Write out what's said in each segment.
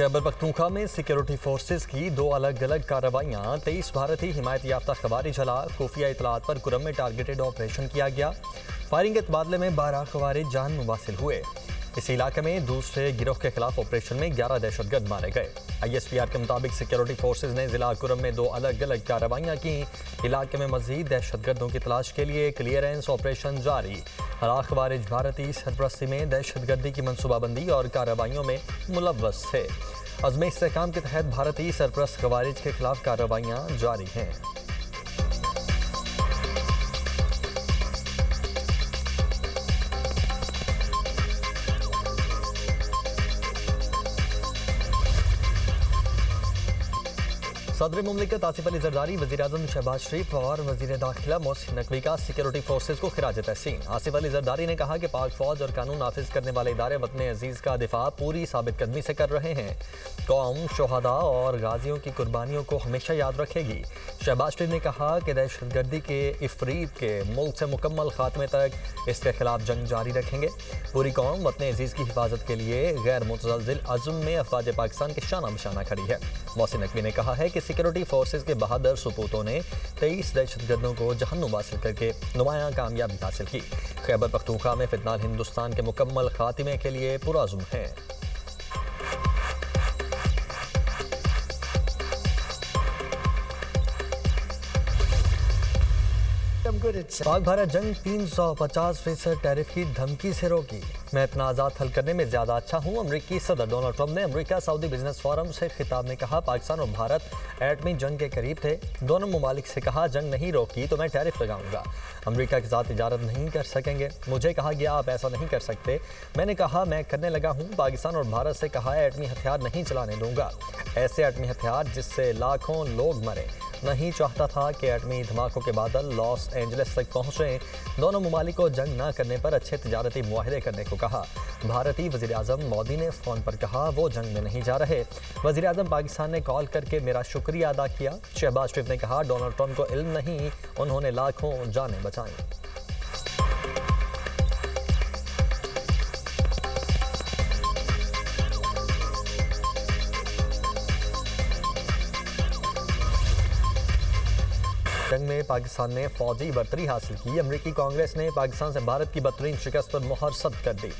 खैबर पख्तूनख्वा में security forces की दो अलग अलग कार्रवाइयाँ। 23 भारतीय हिमायत याफ्ता खवारिज खिलाफ खुफिया इतलात पर कुरम में टारगेटेड ऑपरेशन किया गया। फायरिंग के तबादले में 12 खवारिज जान मुबासिल हुए। इस इलाके में दूसरे गिरोह के खिलाफ ऑपरेशन में 11 दहशतगर्द मारे गए। ISPR के मुताबिक सिक्योरिटी फोर्सेज ने जिला कुरम में दो अलग अलग कार्रवाइयाँ की। इलाके में मजीद दहशतगर्दों की तलाश के लिए क्लियरेंस ऑपरेशन जारी। हलाक खवारिज भारतीय सरपरस्ती में दहशतगर्दी की मनसूबाबंदी और कार्रवाइयों में मुलव्वस थे। अज़्म इस्तेहकाम के तहत भारतीय सरपरस्त खवारिज के खिलाफ कार्रवाइयाँ जारी हैं। सदर मुमलिकत आसिफ अली जरदारी, वज़ीर-ए-आज़म शहबाज शरीफ और वज़ीर दाखिला मोहसिन नकवी का सिक्योरिटी फोर्सेज को खिराज तहसीन। आसिफ अली जरदारी ने कहा कि पाक फौज और कानून नाफिज करने वाले इदारे वतन अजीज़ का दिफा पूरी साबित कदमी से कर रहे हैं। कौम शोहदा और गाजियों की कुर्बानियों को हमेशा याद रखेगी। शहबाज शरीफ ने कहा कि दहशतगर्दी के इफरीत के मुल्क से मुकम्मल खात्मे तक इसके खिलाफ जंग जारी रखेंगे। पूरी कौम वतन अजीज़ की हिफाजत के लिए गैर मुतज़लज़िल अज़्म में अफ़वाज पाकिस्तान के शाना बशाना खड़ी है। मोहसिन नकवी ने कहा है कि सिक्योरिटी फोर्सेज के बहादुर सपूतों ने 23 दहशतगर्दों को जहन्नुम हासिल करके नुमायां कामयाबी हासिल की। खैबर पख्तूनख्वा में फिलहाल हिंदुस्तान के मुकम्मल खात्मे के लिए पुरअज़्म है। पाक भारत जंग 350% टैरिफ की धमकी से रोकी। मैं तनाज़ात हल करने में ज़्यादा अच्छा हूँ। अमरीकी सदर डोनाल्ड ट्रंप ने अमरीका सऊदी बिजनेस फोरम से खिताब में कहा, पाकिस्तान और भारत एटमी जंग के करीब थे। दोनों ममालिक से कहा, जंग नहीं रोकी तो मैं टैरिफ लगाऊंगा। अमरीका के साथ तिजारत नहीं कर सकेंगे। मुझे कहा गया आप ऐसा नहीं कर सकते। मैंने कहा मैं करने लगा हूँ। पाकिस्तान और भारत से कहा एटमी हथियार नहीं चलाने दूंगा। ऐसे एटमी हथियार जिससे लाखों लोग मरे। नहीं चाहता था कि एटमी धमाकों के बादल लॉस एंजलिस तक पहुँचें। दोनों ममालिक को जंग न करने पर अच्छे तिजारती मुआहदे करने को कहा। भारतीय वज़ीर-ए-आज़म मोदी ने फ़ोन पर कहा वो जंग में नहीं जा रहे। वज़ीर-ए-आज़म पाकिस्तान ने कॉल करके मेरा शुक्रिया अदा किया। शहबाज शरीफ ने कहा डोनाल्ड ट्रंप को इल्म नहीं, उन्होंने लाखों जानें बचाईं। जंग में पाकिस्तान ने फौजी बरतरी हासिल की। अमरीकी कांग्रेस ने पाकिस्तान से भारत की बदतरीन शिकस्त पर मुहर सख्त कर दी।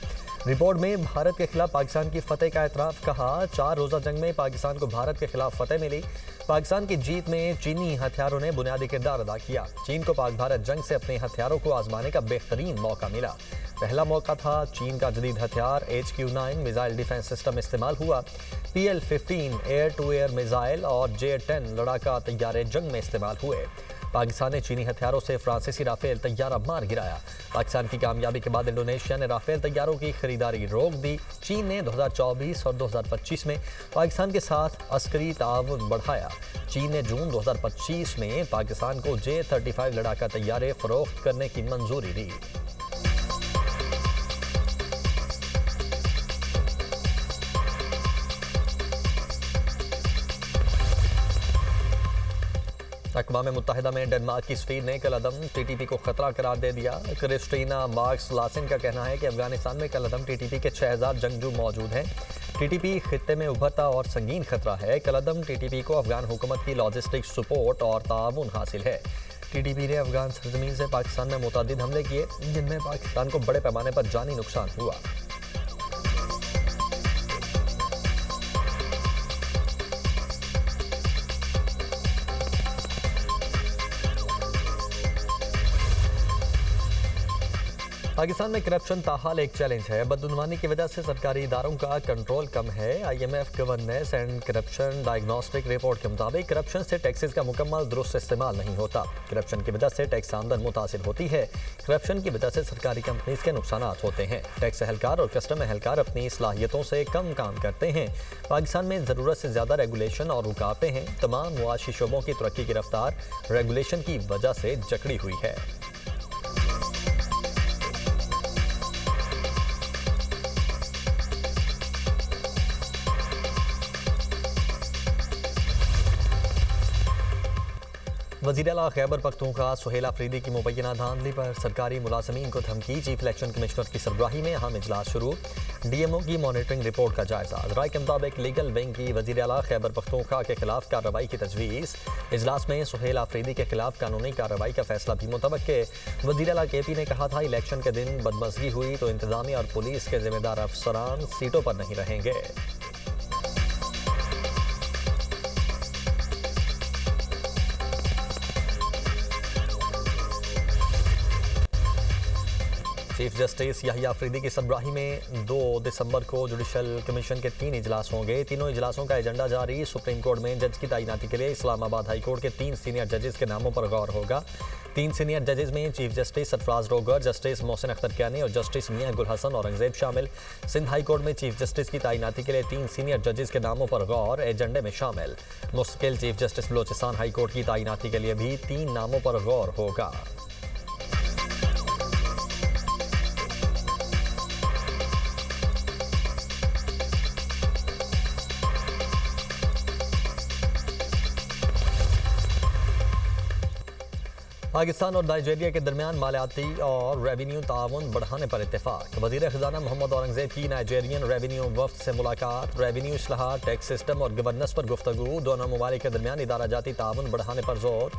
रिपोर्ट में भारत के खिलाफ पाकिस्तान की फतेह का एतराफ़। कहा 4 रोज़ा जंग में पाकिस्तान को भारत के खिलाफ फतेह मिली। पाकिस्तान की जीत में चीनी हथियारों ने बुनियादी किरदार अदा किया। चीन को पाक भारत जंग से अपने हथियारों को आजमाने का बेहतरीन मौका मिला। पहला मौका था चीन का जदीद हथियार HQ-9 मिसाइल डिफेंस सिस्टम इस्तेमाल हुआ। PL-15 air to air missile और J-10 लड़ाका तैयारे जंग में इस्तेमाल हुए। पाकिस्तान ने चीनी हथियारों से फ्रांसीसी राफेल तैयारा मार गिराया। पाकिस्तान की कामयाबी के बाद इंडोनेशिया ने राफेल तैयारों की खरीदारी रोक दी। चीन ने 2024 और 2025 में पाकिस्तान के साथ अस्करी ताउन बढ़ाया। चीन ने जून 2025 में पाकिस्तान को J-35 लड़ाका तैयारे फरोख्त करने की मंजूरी दी। अक़वाम मुत्तहिदा में डेनमार्क की सफ़ीर ने कलअदम TTP को खतरा करार दे दिया। क्रिस्टीना मार्क्स लासिन का कहना है कि अफगानिस्तान में कलअदम TTP के 6000 जंगजू मौजूद हैं। TTP खित्ते में उभरता और संगीन खतरा है। कलअदम TTP को अफगान हुकूमत की लॉजिस्टिक सपोर्ट और ताउन हासिल है। TTP ने अफगान सरजमीन से पाकिस्तान में मुतअद्दिद हमले किए, जिनमें पाकिस्तान को बड़े पैमाने पर जानी नुकसान हुआ। पाकिस्तान में करप्शन ताहाल एक चैलेंज है। बदउनवानी की वजह से सरकारी इदारों का कंट्रोल कम है। IMF governance and corruption diagnostic report के मुताबिक करप्शन से टैक्सेस का मुकम्मल दुरुस्त इस्तेमाल नहीं होता। करप्शन की वजह से टैक्स आमदन मुतासिर होती है। करप्शन की वजह से सरकारी कंपनीज के नुकसान होते हैं। टैक्स एहलकार और कस्टम एहलकार अपनी सलाहियतों से कम काम करते हैं। पाकिस्तान में ज़रूरत से ज़्यादा रेगुलेशन और रुकावटें हैं। तमाम मुआशी शोबों की तरक्की की रफ्तार रेगुलेशन की वजह से जकड़ी हुई है। वज़ीर आला खैबर पख्तूनख्वा सुहेल अफरीदी की मुबैना धांधली पर सरकारी मुलाजमीन को धमकी। चीफ इलेक्शन कमिश्नर की सरबराही में अहम इजलास शुरू। डीएमओ की मॉनिटरिंग रिपोर्ट का जायजा। राय के मुताबिक लीगल विंग की वज़ीर आला खैबर पख्तूनख्वा के खिलाफ कार्रवाई की तजवीज़। इजलास में सुहेल अफरीदी के खिलाफ कानूनी कार्रवाई का फैसला भी मुतवक्के। वज़ीर आला KP ने कहा था इलेक्शन के दिन बदमज़गी हुई तो इंतजामिया और पुलिस के जिम्मेदार अफसरान सीटों पर नहीं रहेंगे। चीफ जस्टिस याहिया अफरीदी की सरबराही में 2 दिसंबर को जुडिशल कमीशन के 3 इजलास होंगे। तीनों इजलासों का एजेंडा जारी। सुप्रीम कोर्ट में जज की तैनाती के लिए इस्लामाबाद हाई कोर्ट के 3 सीनियर जजेस के नामों पर गौर होगा। 3 सीनियर जजेस में चीफ जस्टिस सरफराज रोगर, जस्टिस मोहसिन अख्तर कियानी और जस्टिस मियां गुल हसन औरंगजेब शामिल। सिंध हाई कोर्ट में चीफ जस्टिस की तैनाती के लिए 3 सीनियर जजेस के नामों पर गौर एजेंडे में शामिल। मुस्तकिल chief justice Balochistan high court की तैनाती के लिए भी 3 नामों पर गौर होगा। पाकिस्तान और नाइजीरिया के दरमियान मालियाती और रेवेन्यू ताउन बढ़ाने पर इत्तेफाक। वज़ीर ख़ज़ाना मोहम्मद औरंगजेब की नाइजीरियन रेवेन्यू वफ़द से मुलाकात। रेवेन्यू इस्लाहात, टैक्स सिस्टम और गवर्नेंस पर गुफ्तगू। दोनों ममालिक के दरमियान इदारा जाती ताउन बढ़ाने पर जोर।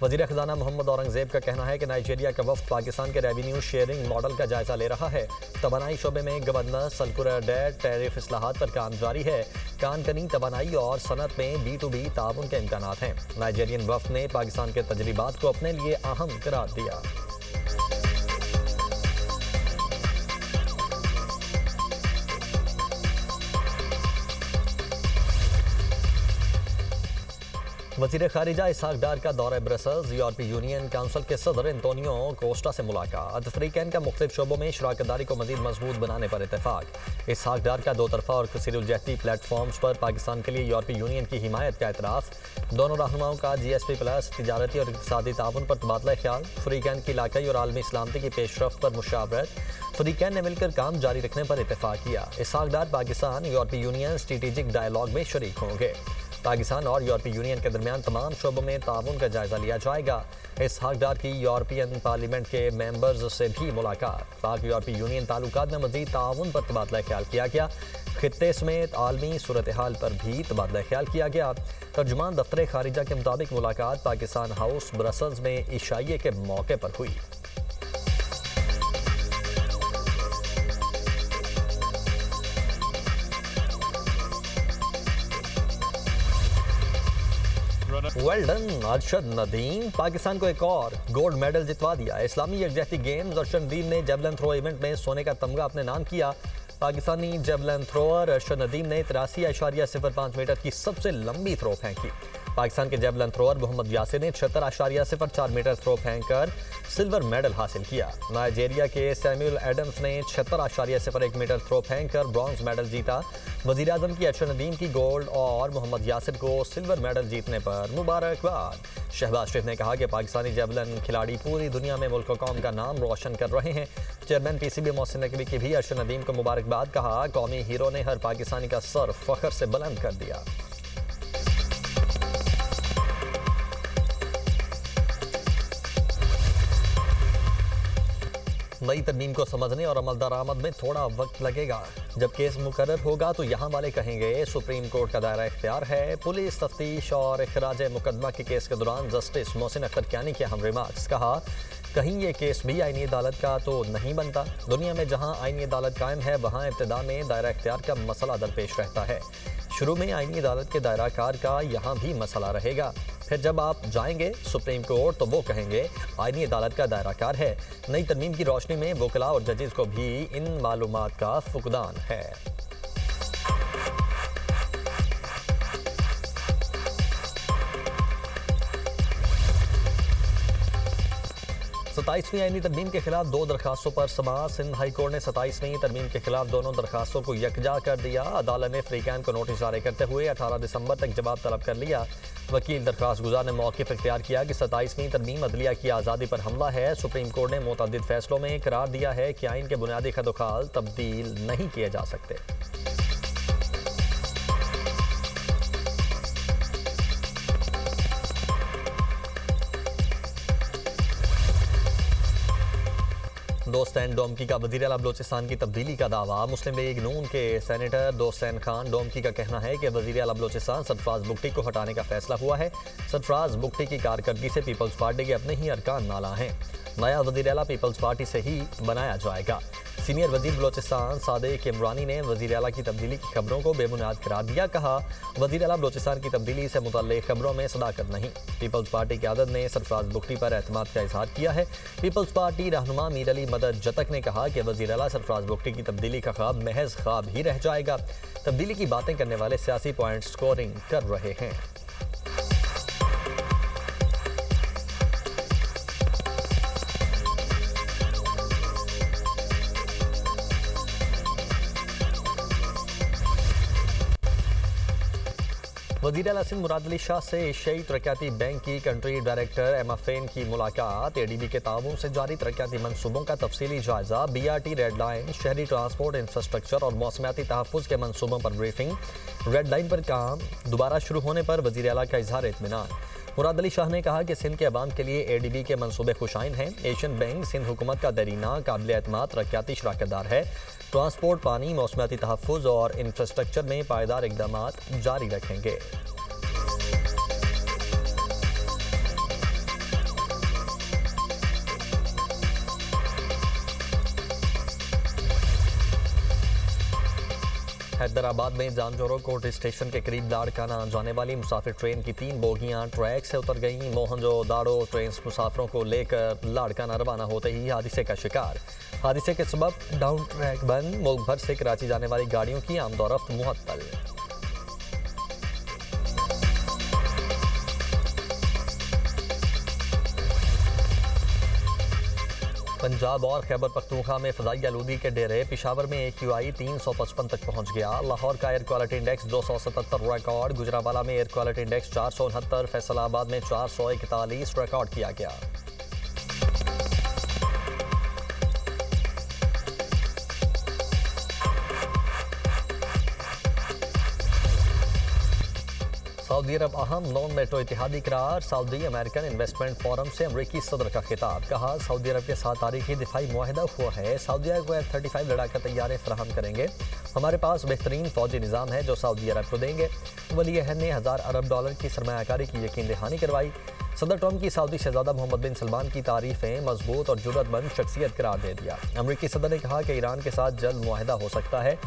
वज़ीर ख़ज़ाना मोहम्मद औरंगजेब का कहना है कि नाइजीरिया का वफ़द पाकिस्तान के रेवेन्यू शेयरिंग मॉडल का जायजा ले रहा है। तवानाई शोबे में गवर्नेंस, सल्कुलर डेट, टैरिफ इस्लाहात पर काम जारी है। कानकनी, तवानाई और सनत में B2B ताउन के इम्कानात हैं। नाइजीरियन वफ़द ने पाकिस्तान के तजरीबात को अपने लिए अहम करार दिया। वज़ीर ख़ारिजा इसहाक डार का दौरा ब्रसल्स। यूरोपीय यूनियन काउंसिल के सदर एंटोनियो कोस्टा से मुलाकात। अफ्रीकन का मुख्तलिफ शोबों में शराकतदारी को मज़ीद मजबूत बनाने पर इत्तेफाक। इसहाक डार का 2 तरफ़ा और कसीरुलजहती प्लेटफॉर्म्स पर पाकिस्तान के लिए यूरोपीय यूनियन की हिमायत का एतराफ़। दोनों रहनुमाओं का GSP+ तिजारती और इक़्तिसादी ताउन पर तबादला ख्याल। अफ्रीकन की इलाकाई और आलमी सलामती की पेशरफ्त पर मुशावरत। अफ्रीकन ने मिलकर काम जारी रखने पर इत्तेफाक किया। इसहाक डार पाकिस्तान यूरोपीय यूनियन स्ट्रेटेजिक डायलॉग में शरीक होंगे। पाकिस्तान और यूरोपीय यूनियन के दरमियान तमाम शोबों में ताउन का जायजा लिया जाएगा। इसहाक डार की यूरोपियन पार्लियामेंट के मेंबर्स से भी मुलाकात। पाक यूरोपीय यूनियन ताल्लुकात में मज़ीद ताउन पर तबादला ख्याल किया गया। खित्ते समेत आलमी सूरत हाल पर भी तबादला ख्याल किया गया। तर्जुमान दफ्तर खारिजा के मुताबिक मुलाकात पाकिस्तान हाउस ब्रसल्स में इशाइये के मौके पर हुई। वेल डन अरशद नदीम, पाकिस्तान को एक और गोल्ड मेडल जितवा दिया। इस्लामी यकजहती गेम्स अरशद नदीम ने जेवलिन थ्रो इवेंट में सोने का तमगा अपने नाम किया। पाकिस्तानी जेवलिन थ्रोअर अरशद नदीम ने 83.05 मीटर की सबसे लंबी थ्रो फेंकी। पाकिस्तान के जेवलिन थ्रोअर मोहम्मद यासिर ने 76.04 मीटर थ्रो फेंककर सिल्वर मेडल हासिल किया। नाइजीरिया के सैमुअल एडम्स ने 76.01 मीटर थ्रो फेंककर ब्रॉन्ज मेडल जीता। वज़ीर आज़म की अरशद नदीम की गोल्ड और मोहम्मद यासिर को सिल्वर मेडल जीतने पर मुबारकबाद। शहबाज शरीफ ने कहा कि पाकिस्तानी जेवलिन खिलाड़ी पूरी दुनिया में मुल्क कौम का नाम रोशन कर रहे हैं। चेयरमैन PCB मोहसिन नकवी की भी अरशद नदीम को मुबारकबाद कहा। कौमी हीरो ने हर पाकिस्तानी का सर फख्र से बुलंद कर दिया। नई तरमीम को समझने और अमल दरामद में थोड़ा वक्त लगेगा। जब केस मुकर्रर होगा तो यहाँ वाले कहेंगे सुप्रीम कोर्ट का दायरा इख्तियार है। पुलिस तफ्तीश और इखराज मुकदमा के केस के दौरान जस्टिस मोहसिन अख्तर कियानी के अहम रिमार्क्स। कहा, कहीं ये केस भी आईनी अदालत का तो नहीं बनता। दुनिया में जहाँ आईनी अदालत कायम है वहाँ इब्तिदा में दायरा इख्तियार का मसला दरपेश रहता है। शुरू में आईनी अदालत के दायरा कार का यहाँ भी मसला रहेगा। फिर जब आप जाएंगे सुप्रीम कोर्ट तो वो कहेंगे आईनी अदालत का दायरा कार है। नई तरमीम की रोशनी में वकला और जजेस को भी इन मालूमात का फुकदान है। 27वीं आईनी तरमीम के खिलाफ 2 दरखास्तों पर समाअत। सिंध हाई कोर्ट ने 27वीं तरमीम के खिलाफ दोनों दरखास्तों को यकजा कर दिया। अदालत ने फ्रीकैन को नोटिस जारी करते हुए 18 दिसंबर तक जवाब तलब कर लिया। वकील दरखास्त गुजार ने मौक़िफ़ इख्तियार किया कि 27वीं तरमीम अदलिया की आज़ादी पर हमला है। सुप्रीम कोर्ट ने मुतअद्दिद फैसलों में करार दिया है कि आइन के बुनियादी खदोखाल तब्दील नहीं किए जा सकते। दोस्तैन डोमकी का वज़ीर आला बलोचिस्तान की तब्दीली का दावा। मुस्लिम लीग नून के सेनेटर दोस्तैन खान डोमकी का कहना है कि वज़ीर आला बलोचिस्तान सरफराज बुगटी को हटाने का फैसला हुआ है। सरफराज बुगटी की कारकर्दगी से पीपल्स पार्टी के अपने ही अरकान नाला हैं। नया वज़ीर आला पीपल्स पार्टी से ही बनाया जाएगा। सीनियर वज़ीर बलोचिस्तान सादिक इमरानी ने वज़ीर आला की तब्दीली की खबरों को बेबुनियाद करार दिया। कहा, वज़ीर आला बलोचिस्तान की तब्दीली से मुतल्लिक़ खबरों में सदाकत नहीं। पीपल्स पार्टी की आदत ने सरफराज बुगटी पर एतमाद का इजहार किया है। पीपल्स पार्टी रहनुमा मीर अली मदद जतक ने कहा कि वज़ीर आला सरफराज बुगटी की तब्दीली का ख्वाब महज ख्वाब ही रह जाएगा। तब्दीली की बातें करने वाले सियासी पॉइंट स्कोरिंग कर रहे हैं। वज़ीर आला सिंध मुराद अली शाह से एशियाई तरक्याती बैंक की कंट्री डायरेक्टर एमाफेन की मुलाकात। एडीबी के ताउन से जारी तरक्याती मनसूबों का तफसीली जायजा। बीआरटी रेड लाइन, शहरी ट्रांसपोर्ट इंफ्रास्ट्रक्चर और मौसमियाती तहफ़्फ़ुज़ के मनसूबों पर ब्रीफिंग। रेड लाइन पर काम दोबारा शुरू होने पर वज़ीर आला का इजहार इत्मीनान। मुराद अली शाह ने कहा कि सिंध के अवाम के लिए एडीबी के मनसूबे खुशाइन हैं। एशियन बैंक सिंध हुकूमत का दरीना काबिल एतमाद तरक्याती शराकतदार है। ट्रांसपोर्ट, पानी, मौसमियाती तहफ़्फ़ुज़ और इंफ्रास्ट्रक्चर में पायदार इक़दामात जारी रखेंगे। हैदराबाद में जानजोरो कोट स्टेशन के करीब लाड़काना जाने वाली मुसाफिर ट्रेन की 3 बोगियां ट्रैक से उतर गईं। मोहनजोदाड़ो ट्रेन मुसाफिरों को लेकर लाड़काना रवाना होते ही हादसे का शिकार। हादसे के सबब डाउन ट्रैक बंद। मुल्क भर से कराची जाने वाली गाड़ियों की आमदोरफ्त मुअत्तल। पंजाब और खैबर पख्तूनख्वा में फ़ज़ाई आलूदगी के डेरे। पेशावर में AQI 355 तक पहुंच गया। लाहौर का air quality index 277 record. Gujranwala में एयर क्वालिटी इंडेक्स 469। फैसलाबाद में 441 रिकॉर्ड किया गया। सऊदी अरब अहम नॉन नेटो इतिहादी करार। सऊदी अमेरिकन इन्वेस्टमेंट फोरम से अमरीकी सदर का खिताब। कहा, सऊदी अरब के साथ तारीखी दिफाई मुआहदा हुआ है। सऊदी को F-35 लड़ाका तैयारे फराहम करेंगे। हमारे पास बेहतरीन फौजी निज़ाम है जो सऊदी अरब को देंगे। वली अहद ने 1000 अरब डॉलर की सरमायाकारी की यकीन दहानी करवाई। सदर ट्रंप की सऊदी शहजादा मोहम्मद बिन सलमान की तारीफें मजबूत और जुर्रतमंद शख्सियत करार दे दिया। अमरीकी सदर ने कहा कि ईरान के साथ जल्द मुआहदा हो सकता है।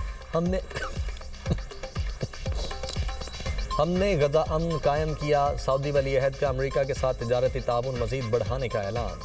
हमने गजा अमन कायम किया। सऊदी वली अहद का अमरीका के साथ तिजारती ताउन मजीद बढ़ाने का ऐलान।